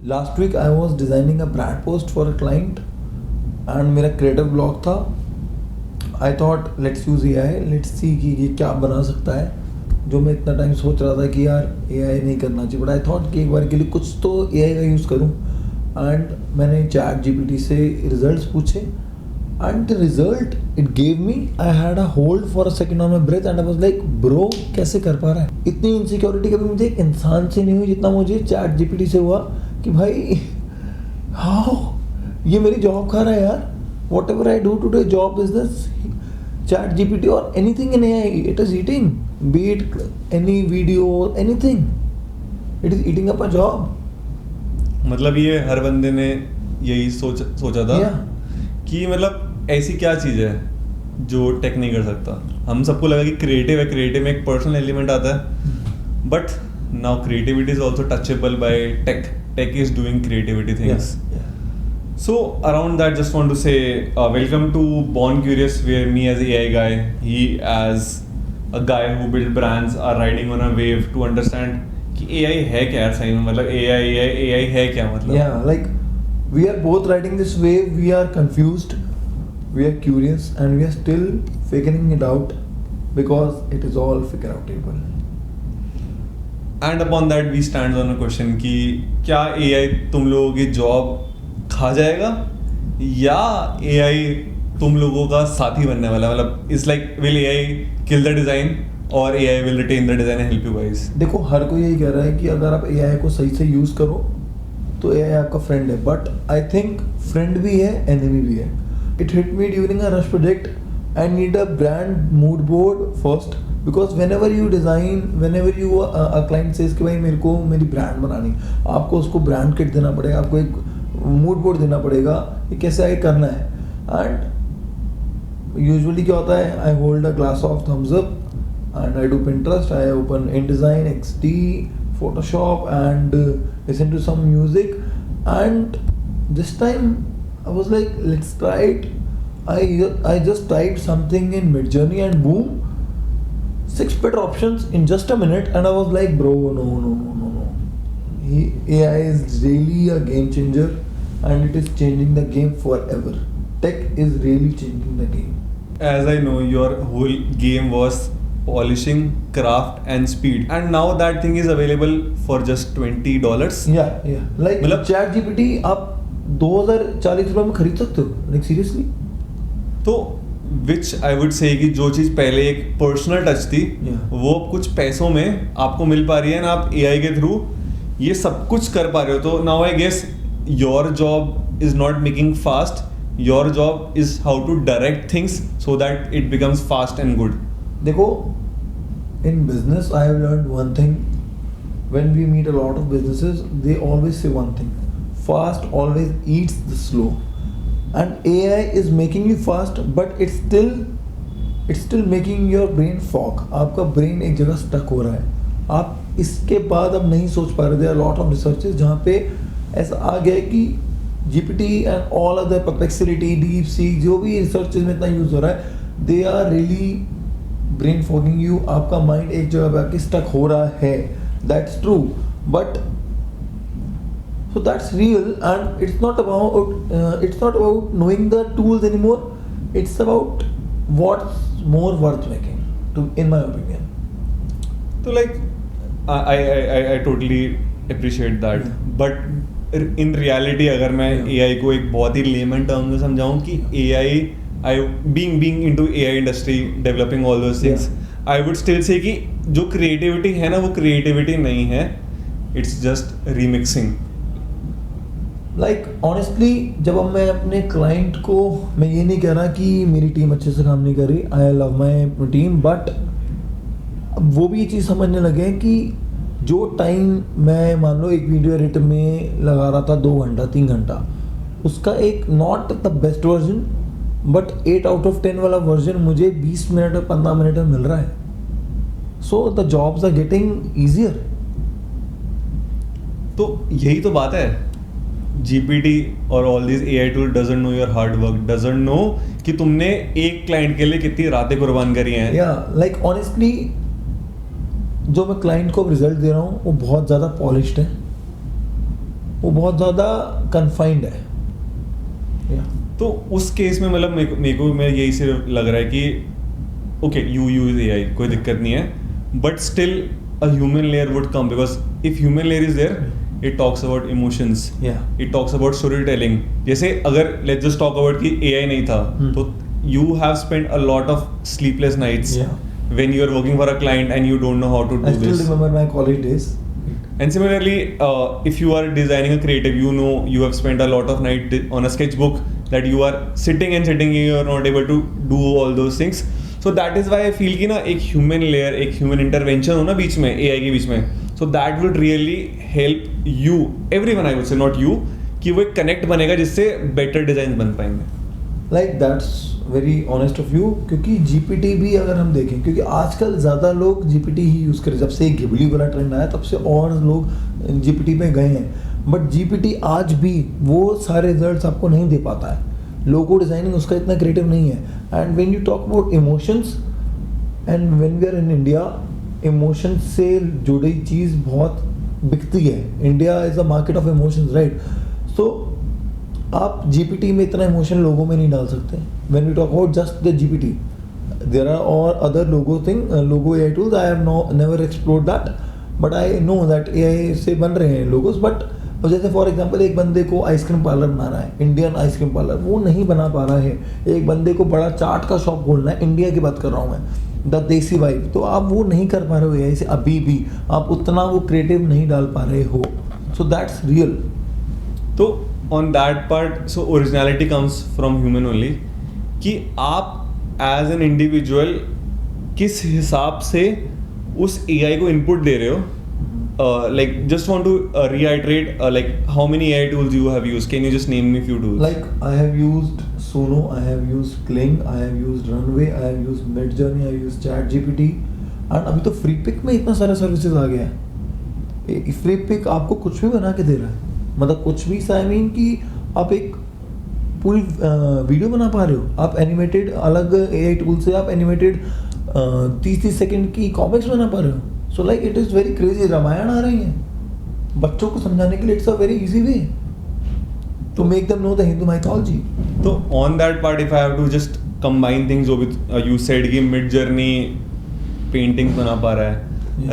Last week I was designing a brand post for a client and मेरा creative block था. I thought let's use AI, let's see कि ये क्या बना सकता है. जो मैं इतना टाइम सोच रहा था कि यार AI नहीं करना चाहिए, but I thought कि एक बार के लिए कुछ तो AI का यूज़ करूँ. And मैंने ChatGPT से रिजल्ट्स पूछे and the result it gave me, I had a hold for a second on my breath and I was like bro कैसे कर पा रहा है. इतनी इनसिक्योरिटी कभी मुझे एक इंसान से नहीं हुई जितना मुझे ChatGPT से हुआ कि भाई हाउ ये मेरी जॉब खा रहा है यार. What ever I do today job business ChatGPT और anything in AI it is eating, B it any video anything, it is eating up a job. मतलब ये हर बंदे ने यही सोचा था कि मतलब ऐसी क्या चीज़ है जो टेक नहीं कर सकता. हम सबको लगा कि क्रिएटिव है, क्रिएटिव में एक पर्सनल एलिमेंट आता है, but now creativity is also touchable by tech. Tech is doing creativity things. So around that, just want to say welcome to Born Curious, where me as AI guy, he as a guy who build brands are riding on a wave to understand कि AI है क्या यार सही में. मतलब AI है क्या मतलब. Yeah, like we are both riding this wave. We are confused, we are curious, and we are still figuring it out because it is all figure outable. And upon that we stand on a question कि क्या AI तुम लोगों की job खा जाएगा या AI तुम लोगों का साथी बनने वाला है. मतलब it's like will AI kill the design or AI will retain the design and help you guys. देखो हर कोई यही कह रहा है कि अगर आप AI को सही से यूज़ करो तो AI आपका फ्रेंड है, बट आई थिंक फ्रेंड भी है एनिमी भी है. It hit me during a rush project. I need a brand mood board first because whenever you design, whenever you a client says कि भाई मेरे को मेरी ब्रांड बनानी, आपको उसको ब्रांड किट देना पड़ेगा, आपको एक मूड बोर्ड देना पड़ेगा कि कैसे आगे करना है. एंड यूजुअली क्या होता है, I hold a glass of Thums Up and I do Pinterest, I open InDesign, XD, Photoshop and listen to some music. And this time I was like let's try it. I just typed something in Midjourney and boom, 6 better options in just a minute and I was like bro no. AI is really a game changer and it is changing the game forever. Tech is really changing the game. As I know, your whole game was polishing, craft and speed, and now that thing is available for just $20. Yeah. Like मतलब ChatGPT आप 2040 रुपए में खरीद सकते हो. Like seriously. तो which I would say कि जो चीज़ पहले एक पर्सनल टच थी वो कुछ पैसों में आपको मिल पा रही है ना, आप AI के थ्रू ये सब कुछ कर पा रहे हो. तो now I guess your job is not making fast, your job is how to direct things so that it becomes fast and good. देखो in business I have learned one thing. When we meet a lot of businesses, they always say one thing: fast always eats the slow. And AI is making you fast, but it's still making your brain fog. आपका brain एक जगह stuck हो रहा है. आप इसके बाद अब नहीं सोच पा रहे. There are a lot of researches जहाँ पे ऐसा आ गया है कि GPT and all other Perplexity, DeepSeek जो भी researches में इतना यूज हो रहा है, they are really brain fogging you. आपका माइंड एक जगह पे आके स्टक हो रहा है. That's true, but so that's real and it's not about knowing the tools anymore. It's about what's more worth making to, in my opinion. तो like I totally appreciate that, but in reality अगर मैं AI को एक बहुत ही lemon term में समझाऊं कि AI being into AI industry, developing all those things, I would still say कि जो creativity है ना वो creativity नहीं है, it's just remixing. Like honestly जब अब मैं अपने क्लाइंट को, मैं ये नहीं कह रहा कि मेरी टीम अच्छे से काम नहीं कर रही, I love my team, but अब वो भी ये चीज़ समझने लगे कि जो टाइम मैं मान लो एक वीडियो एडिट में लगा रहा था 2 घंटा 3 घंटा, उसका एक not the best version but 8 out of 10 वाला वर्जन मुझे 20 मिनट और 15 मिनट में मिल रहा है. So the jobs are getting easier. तो यही तो बात है. GPT और all this AI tool doesn't know your hard work, doesn't know कि तुमने एक क्लाइंट के लिए कितनी रातें कुर्बान करी हैं. या लाइक ऑनेस्टली जो मैं क्लाइंट को रिजल्ट दे रहा हूँ वो बहुत ज़्यादा पॉलिश्ड है. वो बहुत ज़्यादा कन्फाइंड है। तो उस केस में मतलब मेरे को मैं यही से लग रहा है कि ओके यू यूज एआई, कोई दिक्कत नहीं है, but still a human layer would come, because if human layer is there it talks about emotions, it talks about story telling. जैसे अगर लेट्स जस्ट टॉक अबाउट कि एआई नहीं था तो you have spent a lot of sleepless nights when you are working for a client and you don't know how to do I this. still remember my college days. And similarly, if you are designing a creative, you know you have spent a lot of night on a sketchbook that you are sitting and you are not able to do all those things. So that is why I feel कि ना एक human layer, एक human intervention हो ना बीच में AI के बीच में, so that would really help you, everyone I would say, not you, कि वो एक connect बनेगा जिससे better designs बन पाएंगे. Like that's very honest of you, क्योंकि GPT भी अगर हम देखें, क्योंकि आजकल ज़्यादा लोग GPT ही यूज़ करें, जब से गिबली वाला ट्रेंड आया तब से और लोग GPT पे गए हैं, बट GPT आज भी वो सारे रिजल्ट्स आपको नहीं दे पाता है। लोगो डिज़ाइनिंग उसका इतना क्रिएटिव नहीं है। And when you talk about emotions and when we are in India, emotions से जुड़ी चीज़ बहुत बिकती है। India is a market of emotions, right? So आप GPT में इतना इमोशन लोगों में नहीं डाल सकते। When we talk about just the GPT, there are all other logo AI tools. I have never explored that, but I know that AI से बन रहे हैं लोगोस। बट जैसे फॉर एग्जांपल एक बंदे को आइसक्रीम पार्लर बनाना है, इंडियन आइसक्रीम पार्लर, वो नहीं बना पा रहा है। एक बंदे को बड़ा चाट का शॉप खोलना है, इंडिया की बात कर रहा हूँ मैं, द देसी वाइब, तो आप वो नहीं कर पा रहे हो AI से अभी भी, आप उतना वो क्रिएटिव नहीं डाल पा रहे हो। सो दैट्स रियल। तो on that part, so originality comes from human only, कि आप as an individual किस हिसाब से उस AI को input दे रहे हो। Like just want to reiterate, like how many AI tools you have used? Can you just name me few tools? Like I have used Suno, I have used Kling, I have used Runway, I have used Midjourney, I have used ChatGPT, and अभी तो FreePic में इतना सारा services आ गया है। FreePic आपको कुछ भी बना के दे रहा है, मतलब कुछ भी, आई मीन कि आप एक पूरी वीडियो बना पा रहे हो। आप एनिमेटेड अलग AI टूल से आप एनिमेटेड 30 सेकंड की कॉमिक्स बना पा रहे हो। So like it is very crazy. Ramayana आ रही है बच्चों को समझाने के लिए, it's a very easy way to make them know the Hindu mythology. तो on that part if I have to just combine things, जो विद यू सेड कि मिड जर्नी पेंटिंग्स बना पा रहा है,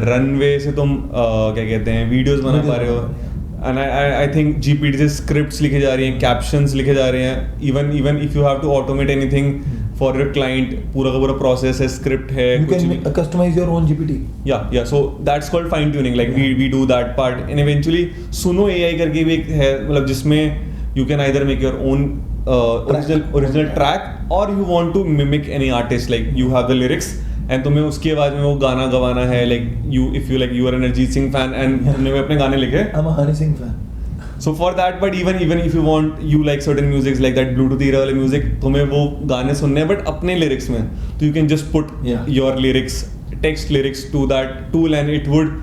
रनवे से तुम क्या कहते हैं वीडियोस बना पा रहे हो, and I think GPT से scripts लिखे जा रही हैं, captions लिखे जा रहे हैं, even if you have to automate anything for your client, पूरा का पूरा process है, script है, you can customize your own GPT. yeah, so that's called fine tuning, like we do that part, and eventually Suno AI करके भी एक है, मतलब जिसमें you can either make your own original track, or you want to mimic any artist, like you have the lyrics and तुम्हें उसकी आवाज में वो गाना गवाना है, like you if you like you are an Arijit Singh fan and तुमने में अपने गाने लिखे। I'm a Honey Singh fan. So for that, but even if you want, you like certain music like that Bluetooth era वाले music, तुम्हें वो गाने सुनने हैं but अपने lyrics में, तो you can just put your lyrics, text lyrics to that tool and it would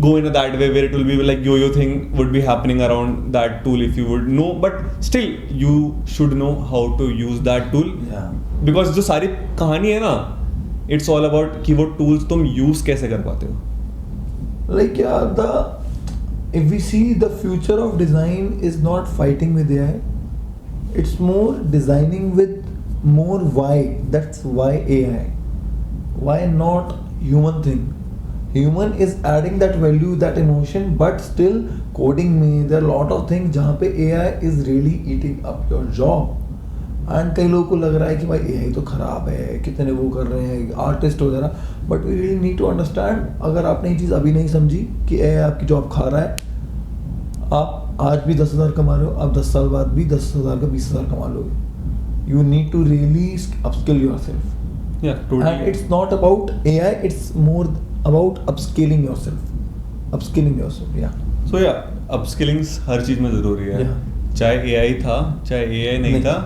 go in that way where it will be like yo-yo thing would be happening around that tool if you would know, but still you should know how to use that tool, because जो सारी कहानी है ना, it's all about कि वो tools तुम use कैसे कर पाते हो। Like if we see the future of design is not fighting with AI, it's more designing with more why. That's why AI. Why not human thing? Human is adding that value, that emotion, but still coding में there are a lot of things जहाँ पे AI is really eating up your job. And कई लोगों को लग रहा है कि भाई AI तो ख़राब है, कितने वो कर रहे हैं आर्टिस्ट वगैरह, but we really need to understand, अगर आपने ये चीज़ अभी नहीं समझी कि AI आपकी जॉब खा रहा है, आप आज भी 10,000 कमा रहे हो, आप 10 साल बाद भी 10,000 का 20,000 कमा लोगे। You need to really upskill yourself, and it's not about AI, it's more about upskilling yourself. या सो या अपस्किलिंग हर चीज़ में ज़रूरी है, चाहे AI था चाहे AI नहीं था,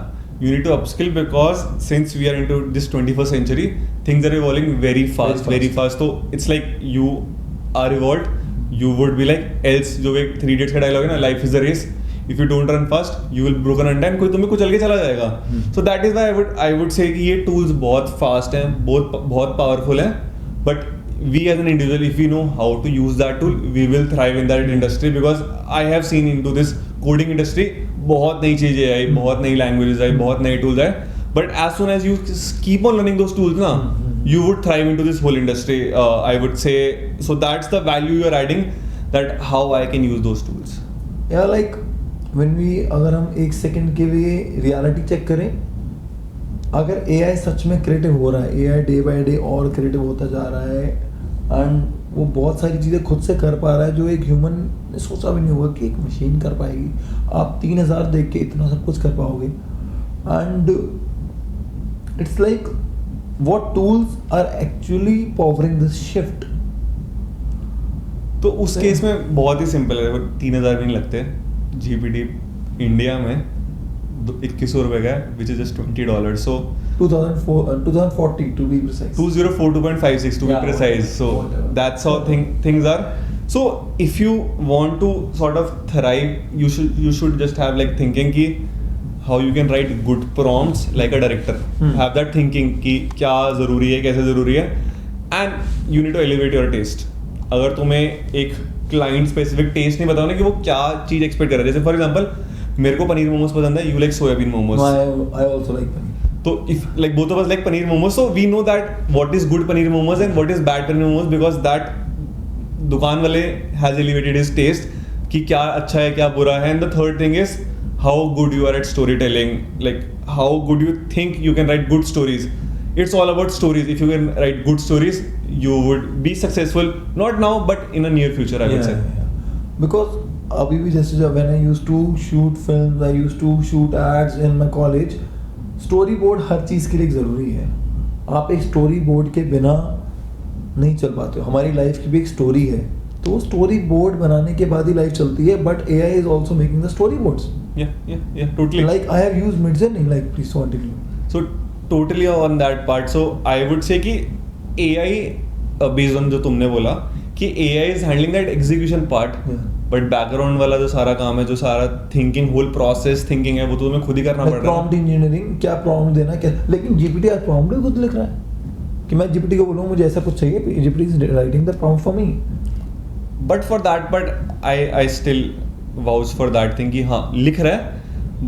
you need to upskill, because since we are into this 21st century, things are evolving very fast. So it's like you are evolved, you would be like else, जो एक 3 Idiots का dialogue है ना, life is a race, if you don't run fast you will broken under, कोई तुम्हें कुचल के चला जाएगा। So that is why I would say कि ये tools बहुत fast हैं, बहुत powerful हैं, but we as an individual, if we know how to use that tool, we will thrive in that industry. Because I have seen into this coding industry, बहुत नई चीजें आई, बहुत नई languages आई, बहुत नए tools आए, but as soon as you keep on learning those tools ना, you would thrive into this whole industry. I would say, so that's the value you are adding, that how I can use those tools. Yeah, like when we, अगर हम एक second के लिए reality check करें, अगर AI सच में creative हो रहा है, AI डे बाय डे और क्रिएटिव होता जा रहा है, एंड वो बहुत सारी चीज़ें खुद से कर पा रहा है जो एक ह्यूमन ने सोचा भी नहीं होगा कि एक मशीन कर पाएगी. आप 3000 देख के इतना सब कुछ कर पाओगे. And it's like what tools are actually powering this shift. तो उस केस में बहुत ही सिंपल है, 3000 भी नहीं लगते. GPT इंडिया में 2100 रुपए का है, which is just $20. So 2040 to be precise. 2042.56 to be Yeah, precise. So whatever. that's how things are. So if you want to sort of thrive, you should just have like thinking कि how you can write good prompts like a director. Have that thinking कि क्या ज़रूरी है, कैसे ज़रूरी है, and you need to elevate your taste. अगर तुम्हें एक क्लाइंट स्पेसिफिक टेस्ट नहीं बताओ ना कि वो क्या चीज़ एक्सपेक्ट कर रहा है. जैसे फॉर एग्जांपल मेरे को पनीर मोमोज पसंद है, you like soybean momos. I also like paneer. So if like both of us like paneer momos, so we know that what is good paneer momos and what is bad paneer momos, because that दुकान वाले has elevated his taste कि क्या अच्छा है क्या बुरा है. And the third thing is how good you are at storytelling, like how good you think you can write good stories. It's all about stories. If you can write good stories, you would be successful. Not now, but in a near future, I would say. Because अभी भी जैसे जब when I used to shoot films, I used to shoot ads in my college. Story board हर चीज़ के लिए ज़रूरी है. आप एक स्टोरी बोर्ड के बिना नहीं चल पाते हो. हमारी लाइफ की भी एक स्टोरी है, तो स्टोरी बोर्ड बनाने के बाद ही लाइफ चलती है. But AI is also making the story boards. Yeah, totally. Like I have used Midjourney. Like please continue. So totally on that part. So I would say कि AI based on जो तुमने बोला कि AI is handling that execution part. Yeah. But background वाला जो सारा काम है, जो सारा थिंकिंग, होल प्रोसेस थिंकिंग है, वो तो तुम्हें खुद ही करना पड़ रहा है. प्रॉम्प्ट इंजीनियरिंग, क्या प्रॉम्प्ट देना क्या. लेकिन GPT आज प्रॉम्प्ट भी खुद लिख रहा है कि मैं GPT को बोलूँ मुझे ऐसा कुछ चाहिए, GPT is writing the prompt for me. But for that, but I still vouch for that thing कि हाँ लिख रहा है,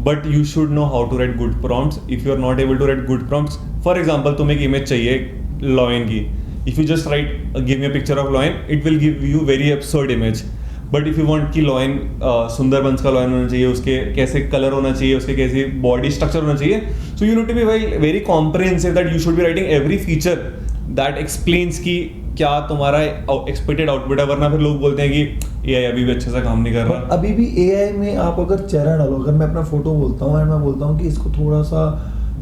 but you should know how to write good prompts. If you are not able to write good prompts, for example तुम्हें एक image चाहिए lion की, if you just write give me a picture of lion, it will give you very absurd image. But if you want कि lion Sundarbans का lion होना चाहिए, उसके कैसे कलर होना चाहिए, उसके कैसे बॉडी स्ट्रक्चर होना चाहिए, so you need to be very comprehensive, that you should be writing every feature that explains कि क्या तुम्हारा एक्सपेक्टेड आउटपुट है. वरना फिर लोग बोलते हैं कि AI अभी भी अच्छे से काम नहीं कर रहा. अभी भी AI में आप अगर चेहरा डालो, अगर मैं अपना फोटो बोलता हूँ एंड मैं बोलता हूँ कि इसको थोड़ा सा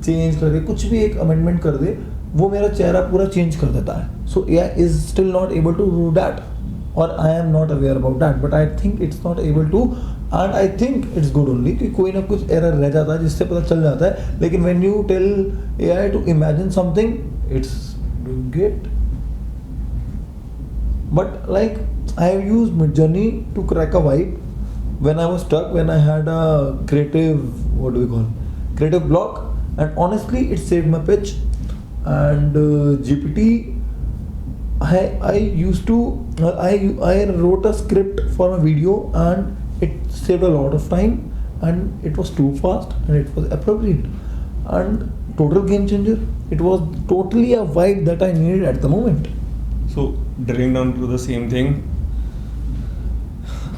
चेंज कर दे, कुछ भी एक अमेंडमेंट कर दे, वो मेरा चेहरा पूरा चेंज कर देता है. So AI is still not able to do that, और I am not aware about that, but I think it's not able to, and I think it's good only कि कोई ना कुछ एरर रह जाता है जिससे पता चल जाता है. लेकिन when you tell AI to imagine something, it's doing it. But like I have used Midjourney to crack a vibe when I was stuck, when I had a creative, what do we call, creative block, and honestly it saved my pitch. And GPT, I used to I wrote a script for a video and it saved a lot of time, and it was too fast and it was appropriate, and total game changer. It was totally a vibe that I needed at the moment. So drilling down to the same thing,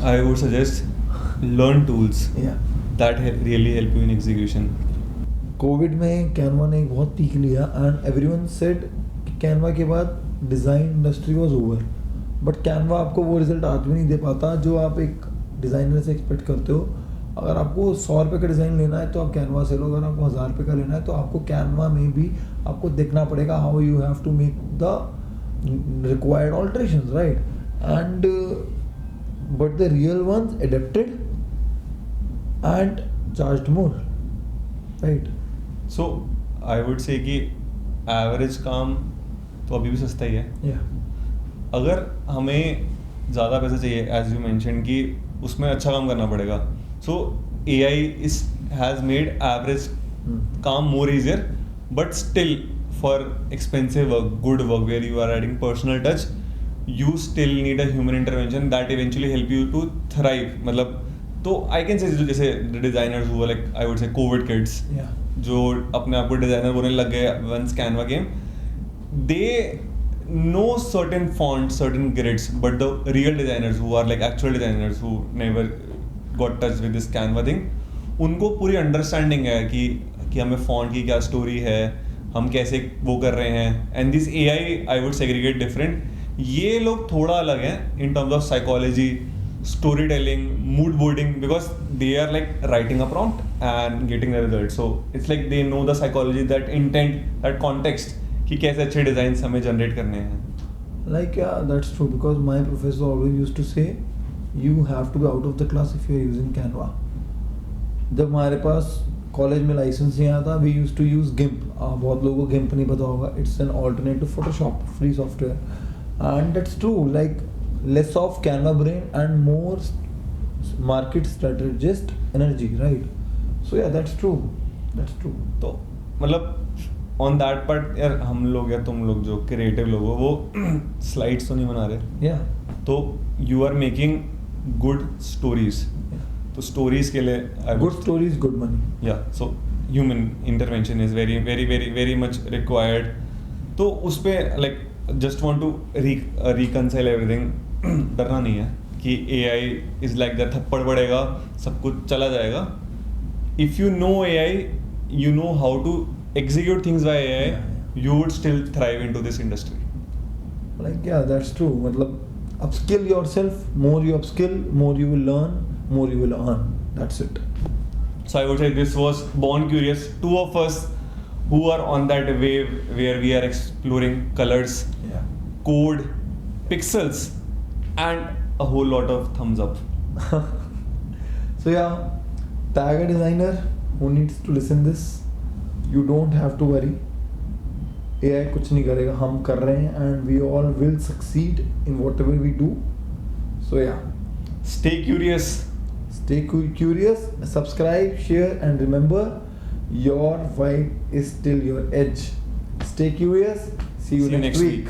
I would suggest learn tools that really help you in execution. Covid में Canva ने एक बहुत peak लिया and everyone said कि Canva के बाद design industry was over. But Canva आपको वो रिजल्ट आज भी नहीं दे पाता जो आप एक डिज़ाइनर से एक्सपेक्ट करते हो. अगर आपको 100 रुपये का डिज़ाइन लेना है तो आप कैनवा से लो, अगर आपको 1000 रुपये का लेना है तो आपको कैनवा में भी आपको देखना पड़ेगा how you have to make the required alterations, right? And but the real ones adapted and charged more, right? So I would say कि एवरेज काम तो अभी भी सस्ता ही है. Yeah. अगर हमें ज़्यादा पैसा चाहिए, एज यू मेंशन, कि उसमें अच्छा काम करना पड़ेगा, सो AI हैज़ मेड एवरेज काम more easier. But still for expensive work, good work where you are adding personal touch, you still need a human intervention that eventually help you to thrive. मतलब तो I can say जैसे the designers who were like I would say COVID kids Yeah. जो अपने आप को designer बोलने लग गए once Canva came, they know certain fonts, certain grids, but the real designers who are like actual designers who never got touch with this Canva thing, उनको पूरी understanding है कि हमें फॉन्ट की क्या स्टोरी है, हम कैसे वो कर रहे हैं. And this AI would segregate different. ये लोग थोड़ा अलग हैं in terms of psychology, story telling, mood boarding, because they are like writing a prompt and getting the result. So it's like they know the psychology, that intent, that context कि कैसे अच्छे design हमें generate करने हैं. Like, yeah, that's true, because my professor always used to say you have to be out of the class if you are using Canva. जब हमारे पास college में licence नहीं आता, we use to use GIMP. बहुत लोगों को GIMP नहीं पता होगा. It's an alternative Photoshop, free software. And that's true, like less of Canva brain and more market strategist energy, right? So yeah that's true, that's true. तो मतलब on that part यार, हम लोग या तुम लोग जो क्रिएटिव लोग हो वो स्लाइड्स तो नहीं बना रहे. या तो you are making good stories. तो स्टोरीज के लिए गुड स्टोरीज, गुड मनी. या so human intervention is very very very very much required. तो उस पर like just want to reconcile everything. डरना नहीं है कि AI इज लाइक दैट, थप्पड़ पड़ेगा सब कुछ चला जाएगा. If you know AI, you know how to execute things by AI, you would still thrive into this industry. Like, yeah, that's true. मतलब upskill yourself. More you upskill, more you will learn, more you will earn. That's it. So I would say this was Born Curious. Two of us who are on that wave where we are exploring colors, Yeah. code, pixels, and a whole lot of thumbs up. So yeah, tag a designer who needs to listen this. You don't have to worry. AI कुछ नहीं करेगा, हम कर रहे हैं, and we all will succeed in whatever we do. So yeah, Stay curious. stay curious, subscribe, share, and remember, your vibe is still your edge. Stay curious. See you next week.